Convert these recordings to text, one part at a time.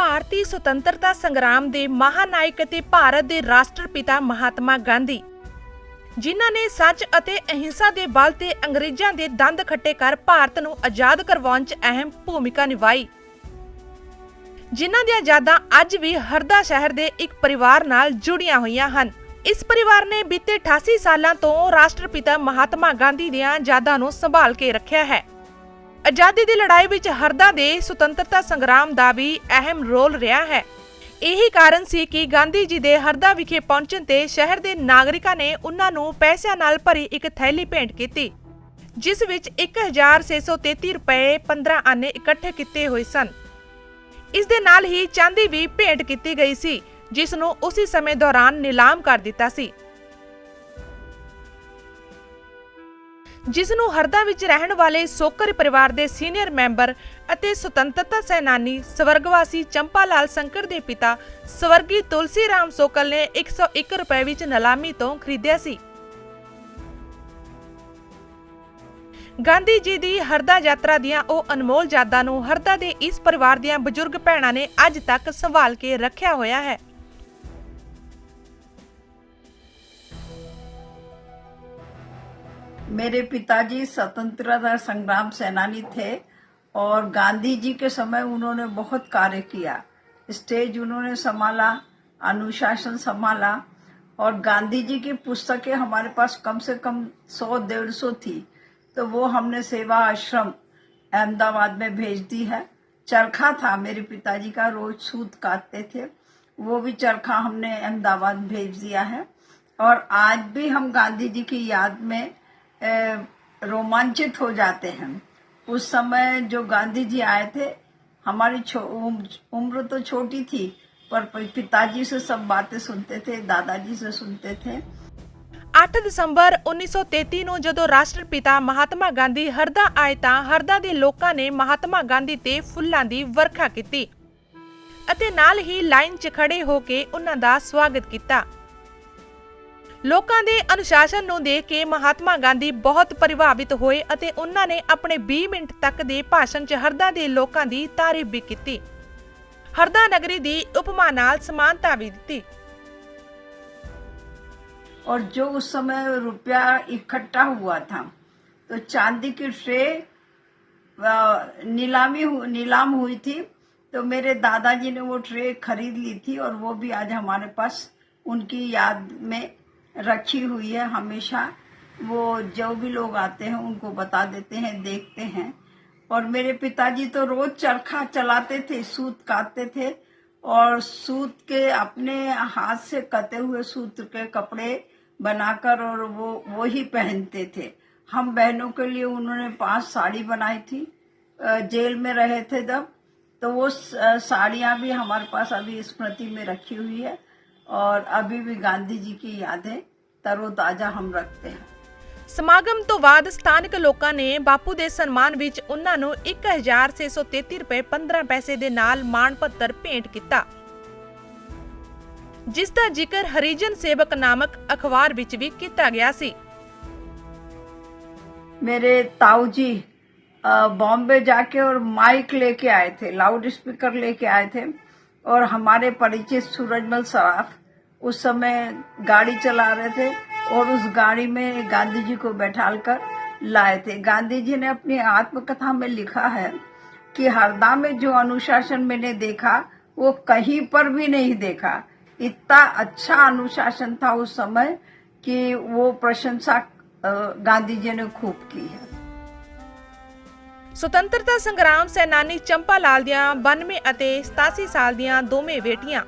ਭਾਰਤੀ ਸੁਤੰਤਰਤਾ ਸੰਗਰਾਮ ਦੇ ਮਹਾਨਾਇਕ ਅਤੇ ਭਾਰਤ ਦੇ ਰਾਸ਼ਟਰਪਿਤਾ ਮਹਾਤਮਾ ਗਾਂਧੀ, ਜਿਨ੍ਹਾਂ ਨੇ ਸੱਚ ਅਤੇ ਅਹਿੰਸਾ ਦੇ ਬਲ ਤੇ ਅੰਗਰੇਜ਼ਾਂ ਦੇ ਦੰਦ ਖੱਟੇ ਕਰ ਭਾਰਤ ਨੂੰ ਆਜ਼ਾਦ ਕਰਵਾਉਣ 'ਚ ਅਹਿਮ ਭੂਮਿਕਾ ਨਿਭਾਈ, ਜਿਨ੍ਹਾਂ ਦੀਆਂ ਯਾਦਾਂ ਅੱਜ ਵੀ ਹਰਦਾ ਸ਼ਹਿਰ ਦੇ ਇੱਕ ਪਰਿਵਾਰ ਨਾਲ ਜੁੜੀਆਂ ਹੋਈਆਂ ਹਨ। ਇਸ ਪਰਿਵਾਰ ਨੇ ਬੀਤੇ 88 ਸਾਲਾਂ ਤੋਂ ਰਾਸ਼ਟਰਪਿਤਾ ਮਹਾਤਮਾ ਗਾਂਧੀ ਦੀਆਂ ਯਾਦਾਂ ਨੂੰ ਸੰਭਾਲ ਕੇ ਰੱਖਿਆ ਹੈ। ਆਜ਼ਾਦੀ ਦੀ ਲੜਾਈ ਵਿੱਚ ਹਰਦਾ ਦੇ ਸੁਤੰਤਰਤਾ ਸੰਗਰਾਮ ਦਾ ਵੀ ਅਹਿਮ ਰੋਲ ਰਿਹਾ ਹੈ। ਇਹੀ ਕਾਰਨ ਸੀ ਕਿ ਗਾਂਧੀ ਜੀ ਦੇ ਹਰਦਾ ਵਿਖੇ ਪਹੁੰਚਣ ਤੇ ਸ਼ਹਿਰ ਦੇ ਨਾਗਰਿਕਾਂ ਨੇ ਉਹਨਾਂ ਨੂੰ ਪੈਸਿਆਂ ਨਾਲ ਭਰੀ ਇੱਕ ਥੈਲੀ ਭੇਂਟ ਕੀਤੀ, ਜਿਸ ਵਿੱਚ 1633 ਰੁਪਏ 15 ਆਨੇ ਇਕੱਠੇ ਕੀਤੇ ਹੋਏ ਸਨ। ਇਸ ਦੇ ਨਾਲ ਹੀ ਚਾਂਦੀ ਵੀ ਭੇਂਟ ਕੀਤੀ ਗਈ ਸੀ, ਜਿਸ ਨੂੰ ਉਸੇ ਸਮੇਂ ਦੌਰਾਨ ਨਿਲਾਮ ਕਰ ਦਿੱਤਾ ਸੀ, ਜਿਸ ਨੂੰ ਹਰਦਾ ਵਿੱਚ ਰਹਿਣ ਵਾਲੇ ਸੋਕਰ ਪਰਿਵਾਰ ਦੇ ਸੀਨੀਅਰ ਮੈਂਬਰ ਅਤੇ ਸੁਤੰਤਰਤਾ ਸੈਨਾਨੀ ਸਵਰਗਵਾਸੀ ਚੰਪਾ ਲਾਲ ਸੰਕਰ ਦੇ ਪਿਤਾ ਸਵਰਗੀ ਤੁਲਸੀ ਰਾਮ ਸੋਕਲ ਨੇ 101 ਰੁਪਏ ਵਿੱਚ ਨਿਲਾਮੀ ਤੋਂ ਖਰੀਦਿਆ ਸੀ। ਗਾਂਧੀ ਜੀ ਦੀ ਹਰਦਾ ਯਾਤਰਾ ਦੀਆਂ ਉਹ ਅਨਮੋਲ ਯਾਦਾਂ ਨੂੰ ਹਰਦਾ ਦੇ ਇਸ ਪਰਿਵਾਰ ਦੀਆਂ ਬਜ਼ੁਰਗ ਭੈਣਾਂ ਨੇ ਅੱਜ ਤੱਕ ਸੰਭਾਲ ਕੇ ਰੱਖਿਆ ਹੋਇਆ ਹੈ। मेरे पिताजी स्वतंत्रता संग्राम सेनानी थे और गांधी जी के समय उन्होंने बहुत कार्य किया। स्टेज उन्होंने संभाला, अनुशासन संभाला और गांधी जी की पुस्तकें हमारे पास कम से कम 100-150 थी, तो वो हमने सेवा आश्रम अहमदाबाद में भेज दी है। चरखा था मेरे पिताजी का, रोज सूत काटते थे, वो भी चरखा हमने अहमदाबाद भेज दिया है। और आज भी हम गांधी जी की याद में रोमांचित हो जाते हैं। उस समय जो गांधी जी आए थे, हमारी उम्र तो छोटी थी, पर पिताजी से सब बातें सुनते थे, दादाजी से सुनते थे। 8 ਦਸੰਬਰ 1933 ਨੂੰ ਜਦੋਂ ਰਾਸ਼ਟਰਪਿਤਾ ਮਹਾਤਮਾ ਗਾਂਧੀ ਹਰਦਾ ਆਏ ਤਾਂ ਹਰਦਾ ਦੇ ਲੋਕਾਂ ਨੇ ਮਹਾਤਮਾ ਗਾਂਧੀ ਤੇ ਫੁੱਲਾਂ ਦੀ ਵਰਖਾ ਕੀਤੀ ਅਤੇ ਨਾਲ ਹੀ ਲਾਈਨ 'ਚ ਖੜੇ ਹੋ ਕੇ ਉਹਨਾਂ ਦਾ ਸਵਾਗਤ ਕੀਤਾ। ਲੋਕਾਂ ਦੇ ਅਨੁਸ਼ਾਸਨ ਨੂੰ ਦੇਖ ਕੇ ਮਹਾਤਮਾ ਗਾਂਧੀ ਬਹੁਤ ਪ੍ਰਭਾਵਿਤ ਹੋਏ ਅਤੇ ਉਹਨਾਂ ਨੇ ਆਪਣੇ 20 ਮਿੰਟ ਤੱਕ ਦੇ ਭਾਸ਼ਣ 'ਚ ਹਰਦਾ ਦੇ ਲੋਕਾਂ ਦੀ ਤਾਰੀਫ ਵੀ ਕੀਤੀ, ਹਰਦਾ ਨਗਰੀ ਦੀ ਉਪਮਾ ਨਾਲ ਸਮਾਨਤਾ ਵੀ ਦਿੱਤੀ। और जो उस समय रुपया इकट्ठा हुआ था, तो चांदी की ट्रे नीलाम हुई थी, तो मेरे दादाजी ने वो ट्रे खरीद ली थी और वो भी आज हमारे पास उनकी याद में रखी हुई है। हमेशा वो जो भी लोग आते हैं उनको बता देते हैं, देखते हैं। और मेरे पिताजी तो रोज चरखा चलाते थे, सूत काटते थे और सूत के अपने हाथ से कटे हुए सूत के कपड़े बनाकर और वो ही पहनते थे। हम बहनों के लिए उन्होंने 5 साड़ी बनाई थी, जेल में रहे थे जब, तो वो साड़ियाँ भी हमारे पास अभी स्मृति में रखी हुई है और अभी भी गांधी जी की यादें तरोताजा हम रखते हैं। ਸਮਾਗਮ ਤੋਂ ਬਾਅਦ ਸਥਾਨਕ ਲੋਕਾਂ ਨੇ ਬਾਪੂ ਦੇ ਸਨਮਾਨ ਵਿੱਚ ਉਹਨਾਂ ਨੂੰ 1633 ਰੁਪਏ 15 ਪੈਸੇ ਦੇ ਨਾਲ ਮਾਣ ਪੱਤਰ ਭੇਂਟ ਕੀਤਾ, ਜਿਸ ਦਾ ਜ਼ਿਕਰ ਹਰੀਜਨ ਸੇਵਕ ਨਾਮਕ ਅਖਬਾਰ ਵਿੱਚ ਵੀ ਕੀਤਾ ਗਿਆ ਸੀ। मेरे ताऊ जी बॉम्बे जाके और माइक लेके आए थे, लाउड स्पीकर लेके आए थे, और हमारे परिचित सूरजमल सराफ उस समय गाड़ी चला रहे थे और उस गाड़ी में गांधी जी को बैठालकर लाए थे। गांधी जी ने अपनी आत्मकथा में लिखा है कि हरदा में जो अनुशासन मैंने देखा वो कहीं पर भी नहीं देखा। इतना अच्छा अनुशासन था उस समय कि वो प्रशंसा गांधी जी ने खूब की है। ਸੁਤੰਤਰਤਾ ਸੰਗਰਾਮ ਸੈਨਾਨੀ ਚੰਪਾ ਲਾਲ ਦੀਆਂ 92 ਅਤੇ 87 ਸਾਲ ਦੀਆਂ ਦੋਵੇਂ ਬੇਟੀਆਂ,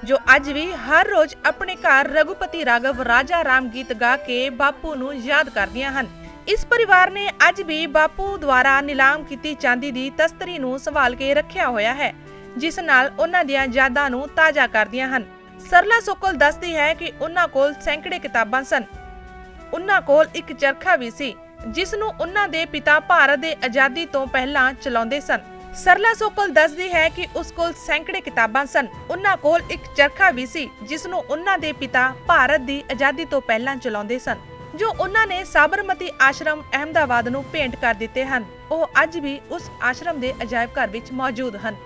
ਜੋ ਅੱਜ ਵੀ ਹਰ ਰੋਜ਼ ਆਪਣੇ ਘਰ ਰਘੁਪਤੀ ਰਾਘਵ ਰਾਜਾ ਰਾਮ ਗੀਤ ਗਾ ਕੇ ਬਾਪੂ ਨੂੰ ਯਾਦ ਕਰਦੀਆਂ ਹਨ। ਇਸ ਪਰਿਵਾਰ ਨੇ ਅੱਜ ਵੀ ਬਾਪੂ ਦੁਆਰਾ ਨਿਲਾਮ ਕੀਤੀ ਚਾਂਦੀ ਦੀ ਤਸਤਰੀ ਨੂੰ ਸੰਭਾਲ ਕੇ ਰੱਖਿਆ ਹੋਇਆ ਹੈ, ਜਿਸ ਨਾਲ ਉਹਨਾਂ ਦੀਆਂ ਯਾਦਾਂ ਨੂੰ ਤਾਜ਼ਾ ਕਰਦੀਆਂ ਹਨ। ਸਰਲਾ ਸੋਕਲ ਦੱਸਦੀ ਹੈ ਕਿ ਉਹਨਾਂ ਕੋਲ ਸੈਂਕੜੇ ਕਿਤਾਬਾਂ ਸਨ। ਉਹਨਾਂ ਕੋਲ ਇੱਕ ਚਰਖਾ ਵੀ ਸੀ, ਜਿਸ ਨੂੰ ਉਹਨਾਂ ਦੇ ਪਿਤਾ ਭਾਰਤ ਦੇ ਆਜ਼ਾਦੀ ਤੋਂ ਪਹਿਲਾਂ ਚਲਾਉਂਦੇ ਸਨ। ਸਰਲਾ ਸੋਕਲ ਦੱਸਦੀ ਹੈ ਕਿ ਉਸ ਕੋਲ ਸੈਂਕੜੇ ਕਿਤਾਬਾਂ ਸਨ। ਉਹਨਾਂ ਕੋਲ ਇੱਕ ਚਰਖਾ ਵੀ ਸੀ, ਜਿਸ ਨੂੰ ਉਹਨਾਂ ਦੇ ਪਿਤਾ ਭਾਰਤ ਦੀ ਆਜ਼ਾਦੀ ਤੋਂ ਪਹਿਲਾਂ ਚਲਾਉਂਦੇ ਸਨ, ਜੋ ਉਹਨਾਂ ਨੇ ਸਾਬਰਮਤੀ ਆਸ਼ਰਮ ਅਹਿਮਦਾਬਾਦ ਨੂੰ ਭੇਂਟ ਕਰ ਦਿੱਤੇ ਹਨ। ਉਹ ਅੱਜ ਵੀ ਉਸ ਆਸ਼ਰਮ ਦੇ ਅਜਾਇਬ ਘਰ ਵਿੱਚ ਮੌਜੂਦ ਹਨ।